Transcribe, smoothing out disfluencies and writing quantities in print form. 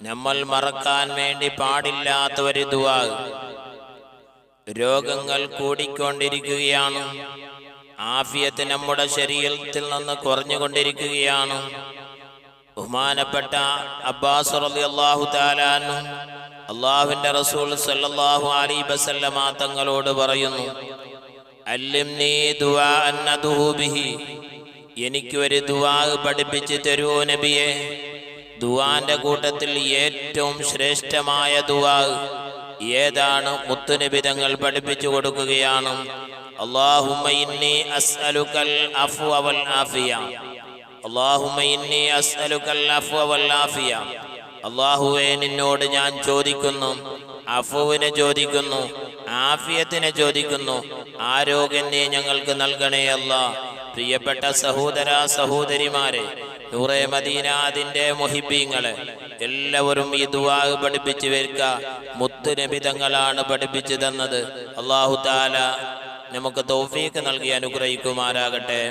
നമ്മൾ മറക്കാൻ വേണ്ടി പാടില്ലാത്ത ഒരു ദുആ. രോഗങ്ങൾ കൂടിക്കൊണ്ടിരിക്കുകയാണ്. ആഫിയത്ത് നമ്മുടെ ശരീരത്തിൽ നിന്ന് കുറഞ്ഞുകൊണ്ടിരിക്കുകയാണ്. ബഹുമാനപ്പെട്ട അബ്ബാസ് റളിയല്ലാഹു തആല അൻഹു അല്ലാഹുവിന്റെ റസൂൽ സല്ലല്ലാഹു അലൈഹി വസല്ലമ തങ്ങളോട് പറയുന്നു, അല്ലിംനി ദുആഅൻ അദ്ഉ ബിഹി, എനിക്ക് ഒരു ദുആ പഠിപ്പിച്ചു തരൂ നബിയെ. ദുആന്റെ കൂട്ടത്തിൽ ഏറ്റവും ശ്രേഷ്ഠമായ ദുആ ഏതാണ്? മുത്തുനബി തങ്ങൾ പഠിപ്പിച്ചു കൊടുക്കുകയാണ്. അല്ലാഹുമ്മ ഇന്നി അസ്അലുകൽ അഫ്വ വൽ ആഫിയ, അല്ലാഹുമ്മ ഇന്നി അസ്അലുകൽ അഫ്വ വൽ ആഫിയ. അല്ലാഹുവേ, നിന്നോട് ഞാൻ ചോദിക്കുന്നു, അഫുവിനെ ചോദിക്കുന്നു, ആഫിയത്തിനെ ചോദിക്കുന്നു. ആരോഗ്യം നീ ഞങ്ങൾക്ക് നൽകണേ അല്ലാഹ്. പ്രിയപ്പെട്ട സഹോദര സഹോദരിമാരെ, നൂറെ മദീന അതിന്റെ മുഹിബ്ബീങ്ങളെ, എല്ലാവരും ഈ ദുആ പഠിപ്പിച്ചു വരിക. മുത്തുനബി തങ്ങളാണ് പഠിപ്പിച്ചു തന്നത്. അല്ലാഹു തആല നമുക്ക് തൗഫീഖ് നൽകി അനുഗ്രഹിക്കുമാറാകട്ടെ.